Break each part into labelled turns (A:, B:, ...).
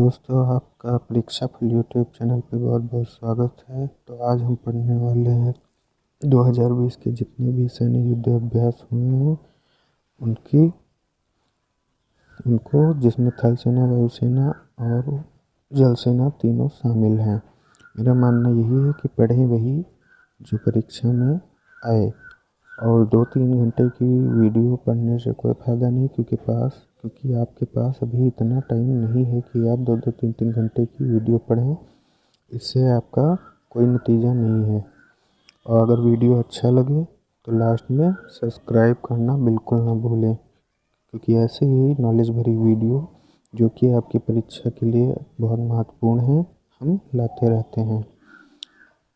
A: दोस्तों, आपका परीक्षा फल यूट्यूब चैनल पे बहुत बहुत स्वागत है। तो आज हम पढ़ने वाले हैं 2020 के जितने भी सैन्य युद्ध अभ्यास हुए हैं उनको जिसमें थल सेना, वायुसेना और जल सेना तीनों शामिल हैं। मेरा मानना यही है कि पढ़ें वही जो परीक्षा में आए, और 2-3 घंटे की वीडियो पढ़ने से कोई फ़ायदा नहीं, क्योंकि आपके पास अभी इतना टाइम नहीं है कि आप 2-2, 3-3 घंटे की वीडियो पढ़ें। इससे आपका कोई नतीजा नहीं है। और अगर वीडियो अच्छा लगे तो लास्ट में सब्सक्राइब करना बिल्कुल ना भूलें, क्योंकि ऐसे ही नॉलेज भरी वीडियो जो कि आपकी परीक्षा के लिए बहुत महत्वपूर्ण है, हम लाते रहते हैं।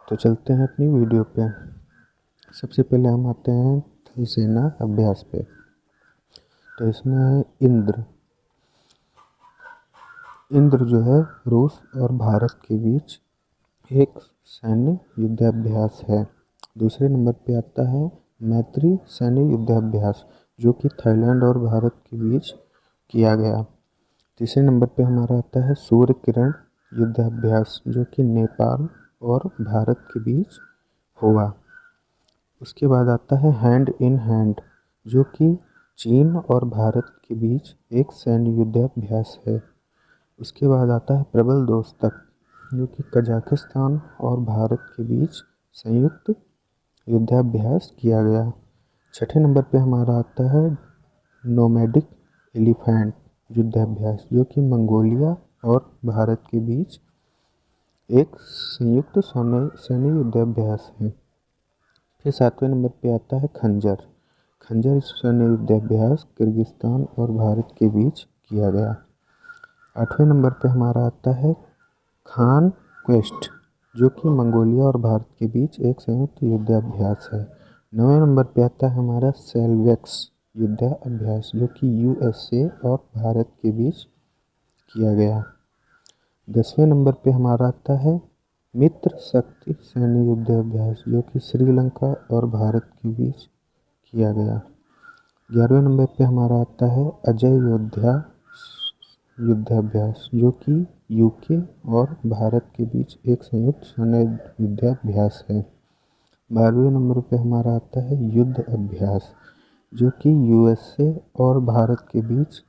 A: तो चलते हैं अपनी वीडियो पे। सबसे पहले हम आते हैं थल सेना अभ्यास पे। तो इसमें है इंद्र जो है रूस और भारत के बीच एक सैन्य युद्धाभ्यास है। दूसरे नंबर पे आता है मैत्री सैन्य युद्धाभ्यास, जो कि थाईलैंड और भारत के बीच किया गया। तीसरे नंबर पे हमारा आता है सूर्य किरण युद्धाभ्यास, जो कि नेपाल और भारत के बीच हुआ। उसके बाद आता है हैंड इन हैंड, जो कि चीन और भारत के बीच एक सैन्य युद्धाभ्यास है। उसके बाद आता है प्रबल दोस्तक, जो कि कजाकिस्तान और भारत के बीच संयुक्त युद्धाभ्यास किया गया। छठे नंबर पे हमारा आता है नोमैडिक एलिफेंट युद्धाभ्यास, जो कि मंगोलिया और भारत के बीच एक संयुक्त सैन्य युद्धाभ्यास है। फिर 7वें नंबर पे आता है खंजर सैन्य युद्धाभ्यास किर्गिस्तान और भारत के बीच किया गया। 8वें नंबर पे हमारा आता है खान क्वेस्ट, जो कि मंगोलिया और भारत के बीच एक संयुक्त युद्धाभ्यास है। 9वें नंबर पे आता है हमारा सेल्वेक्स युद्धाभ्यास, जो कि यूएसए और भारत के बीच किया गया। 10वें नंबर पे हमारा आता है मित्र शक्ति सैन्य युद्धाभ्यास, जो कि श्रीलंका और भारत के बीच किया गया। 11वें नंबर पे हमारा आता है अजय योद्धा युद्धाभ्यास, जो कि यूके और भारत के बीच एक संयुक्त सैन्य युद्धाभ्यास है। 12वें नंबर पे हमारा आता है युद्ध अभ्यास, जो कि यूएसए और भारत के बीच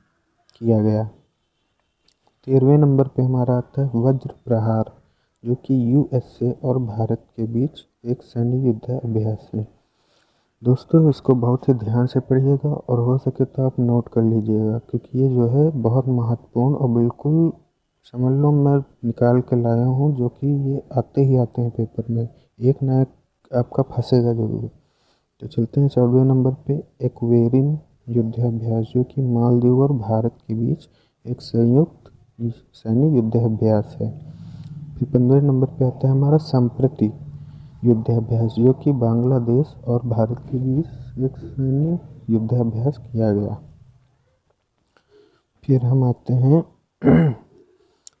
A: किया गया। 13वें नंबर पे हमारा आता है वज्र प्रहार, जो कि यूएसए और भारत के बीच एक सैन्य युद्धाभ्यास है। दोस्तों, इसको बहुत ही ध्यान से पढ़िएगा और हो सके तो आप नोट कर लीजिएगा, क्योंकि ये जो है बहुत महत्वपूर्ण और बिल्कुल समझ लो मैं निकाल के लाया हूँ, जो कि ये आते ही आते हैं पेपर में, एक ना एक आपका फंसेगा जरूर। तो चलते हैं 14वें नंबर पे एक्वेरिन युद्धाभ्यास, जो कि मालदीव और भारत के बीच एक संयुक्त सैन्य युद्धाभ्यास है। फिर 15वें नंबर पे आता है हमारा संप्रति युद्धाभ्यास, जो कि बांग्लादेश और भारत के बीच एक सैन्य युद्धाभ्यास किया गया। फिर हम आते हैं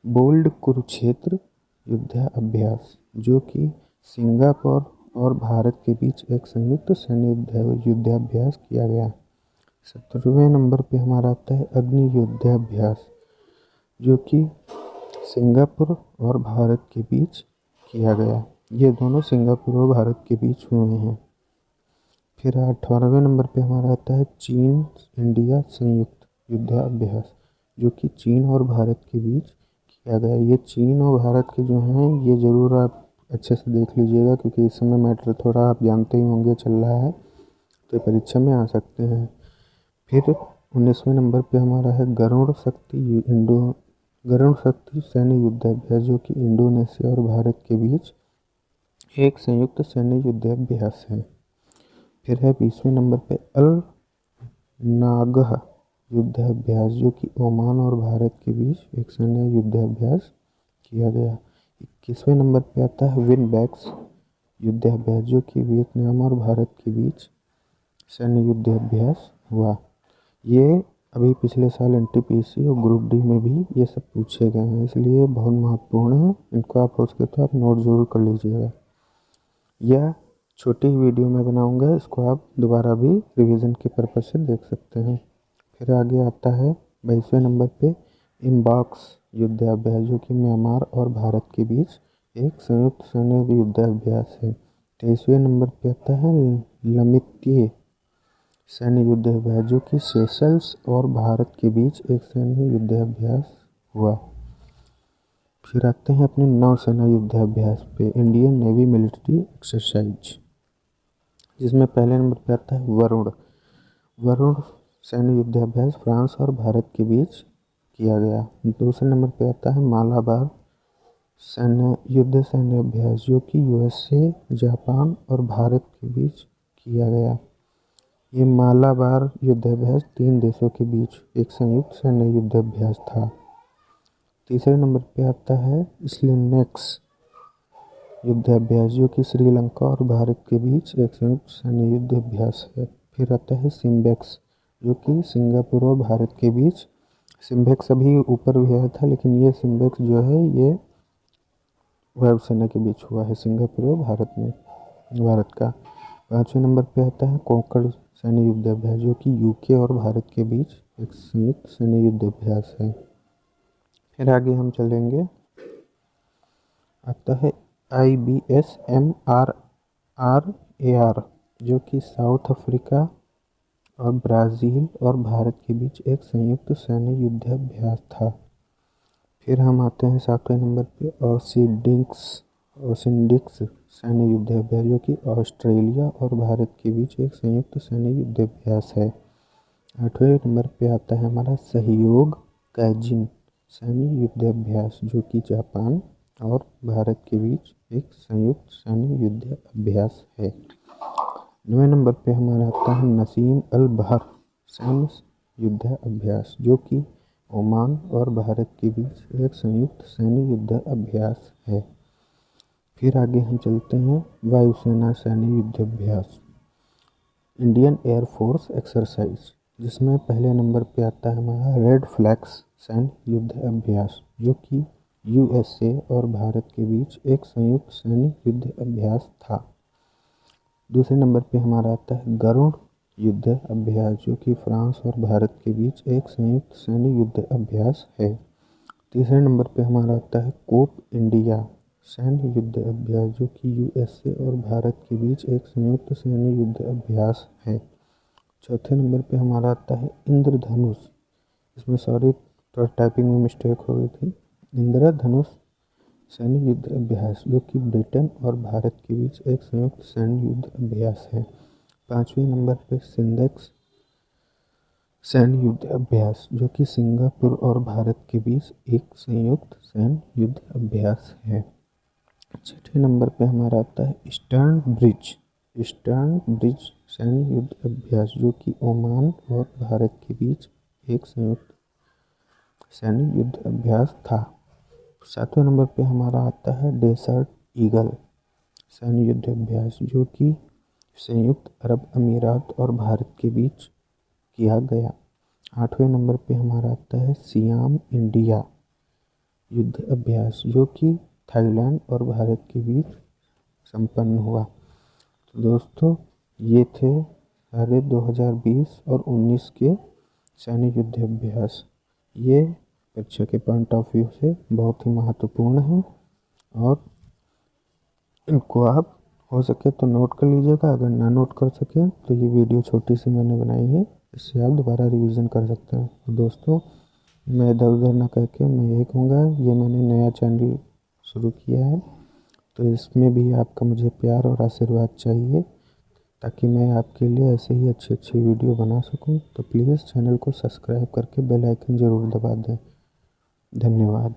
A: बोल्ड कुरुक्षेत्र युद्धाभ्यास, जो कि सिंगापुर और भारत के बीच एक संयुक्त सैन्य युद्धाभ्यास किया गया। 17वें नंबर पे हमारा आता है अग्नि युद्धाभ्यास, जो कि सिंगापुर और भारत के बीच किया गया। ये दोनों सिंगापुर और भारत के बीच हुए हैं। फिर 18वें नंबर पे हमारा आता है चीन इंडिया संयुक्त युद्धाभ्यास, जो कि चीन और भारत के बीच किया गया। ये चीन और भारत के जो हैं, ये ज़रूर आप अच्छे से देख लीजिएगा, क्योंकि इस समय मैटर थोड़ा आप जानते ही होंगे चल रहा है, तो परीक्षा में आ सकते हैं। फिर 19वें नंबर पे हमारा है गरुड़ शक्ति सैन्य युद्धाभ्यास, जो कि इंडोनेशिया और भारत के बीच एक संयुक्त सैन्य युद्धाभ्यास है। फिर है 20वें नंबर पे अल नागह युद्धाभ्यास, जो कि ओमान और भारत के बीच एक सैन्य युद्धाभ्यास किया गया। 21वें नंबर पे आता है विनबैक्स युद्धाभ्यास, जो कि वियतनाम और भारत के बीच सैन्य युद्धाभ्यास हुआ। ये अभी पिछले साल एनटीपीसी और ग्रुप डी में भी ये सब पूछे गए हैं, इसलिए बहुत महत्वपूर्ण है। इनको आप हो सके तो आप नोट जरूर कर लीजिएगा। यह छोटी वीडियो में बनाऊंगा, इसको आप दोबारा भी रिवीजन के पर्पज से देख सकते हैं। फिर आगे आता है 22वें नंबर पे इम्बॉक्स युद्धाभ्यास जो कि म्यांमार और भारत के बीच एक संयुक्त सैन्य युद्धाभ्यास है। 23वें नंबर पे आता है लमित्ये सैन्य युद्धाभ्यास जो कि सेशल्स और भारत के बीच एक सैन्य युद्धाभ्यास हुआ। फिर आते हैं अपने नौसेना युद्धाभ्यास पे, इंडियन नेवी मिलिट्री एक्सरसाइज, जिसमें पहले नंबर पे आता है वरुण। वरुण सैन्य युद्धाभ्यास फ्रांस और भारत के बीच किया गया। दूसरे नंबर पे आता है मालाबार सैन्य अभ्यास जो कि यूएसए, जापान और भारत के बीच किया गया। ये मालाबार युद्धाभ्यास 3 देशों के बीच एक संयुक्त सैन्य युद्धाभ्यास था। तीसरे नंबर पे आता है स्लिनेक्स युद्धाभ्यास जो कि श्रीलंका और भारत के बीच एक संयुक्त सैन्य युद्धाभ्यास है। फिर आता है सिम्बेक्स जो कि सिंगापुर और भारत के बीच, सिम्बेक्स अभी ऊपर भी आया था लेकिन ये सिम्बेक्स जो है ये वायुसेना के बीच हुआ है सिंगापुर और भारत का। 5वें नंबर पे आता है कोंकण सैन्य युद्धाभ्यास जो कि यूके और भारत के बीच एक संयुक्त सैन्य युद्धाभ्यास है। फिर आगे हम चलेंगे, आता है IBSMRRAR जो कि साउथ अफ्रीका और ब्राज़ील और भारत के बीच एक संयुक्त सैन्य युद्धाभ्यास था। फिर हम आते हैं 7वें नंबर पे ओसिंडिक्स सैन्य युद्धाभ्यास जो कि ऑस्ट्रेलिया और भारत के बीच एक संयुक्त सैन्य युद्धाभ्यास है। 8वें नंबर पे आता है हमारा सहयोग काइजिन सैन्य युद्धाभ्यास जो कि जापान और भारत के बीच एक संयुक्त सैन्य युद्धाभ्यास है। 9वें नंबर पे हमारा आता है नसीम अल बहर सैन्य युद्धाभ्यास जो कि ओमान और भारत के बीच एक संयुक्त सैन्य युद्धाभ्यास है। फिर आगे हम चलते हैं वायुसेना सैन्य युद्धाभ्यास, इंडियन एयरफोर्स एक्सरसाइज, जिसमें पहले नंबर पे आता है हमारा रेड फ्लैग्स सैन्य युद्धाभ्यास जो कि यूएसए और भारत के बीच एक संयुक्त सैन्य युद्धाभ्यास था। दूसरे नंबर पे हमारा आता है गरुड़ युद्धाभ्यास जो कि फ्रांस और भारत के बीच एक संयुक्त सैन्य युद्धाभ्यास है। तीसरे नंबर पे हमारा आता है कोप इंडिया सैन्य युद्धाभ्यास जो कि यूएसए और भारत के बीच एक संयुक्त सैन्य युद्धाभ्यास है। चौथे नंबर पे हमारा आता है इंद्रधनुष, इसमें सॉरी थोड़ा टाइपिंग में मिस्टेक हो गई थी, इंद्रधनुष सैन्य युद्धाभ्यास जो कि ब्रिटेन और भारत के बीच एक संयुक्त सैन्य युद्धाभ्यास है। 5वें नंबर पे सिंडेक्स सैन्य युद्धाभ्यास जो कि सिंगापुर और भारत के बीच एक संयुक्त सैन्य युद्धाभ्यास है। 6वें नंबर पे हमारा आता है ईस्टर्न ब्रिज सैन्य युद्धाभ्यास जो कि ओमान और भारत के बीच एक संयुक्त सैन्य युद्धाभ्यास था। 7वें नंबर पे हमारा आता है डेसर्ट ईगल सैन्य युद्धाभ्यास जो कि संयुक्त अरब अमीरात और भारत के बीच किया गया। 8वें नंबर पे हमारा आता है सियाम इंडिया युद्धाभ्यास जो कि थाईलैंड और भारत के बीच संपन्न हुआ। तो दोस्तों ये थे सारे 2020 और 19 के सैन्य युद्धाभ्यास। ये परीक्षा के पॉइंट ऑफ व्यू से बहुत ही महत्वपूर्ण है और इनको आप हो सके तो नोट कर लीजिएगा। अगर ना नोट कर सकें तो ये वीडियो छोटी सी मैंने बनाई है, इससे आप दोबारा रिवीजन कर सकते हैं। तो दोस्तों मैं इधर उधर ना करके मैं यही कहूँगा, ये मैंने नया चैनल शुरू किया है तो इसमें भी आपका मुझे प्यार और आशीर्वाद चाहिए ताकि मैं आपके लिए ऐसे ही अच्छी वीडियो बना सकूं। तो प्लीज़ चैनल को सब्सक्राइब करके बेल आइकन ज़रूर दबा दें। धन्यवाद।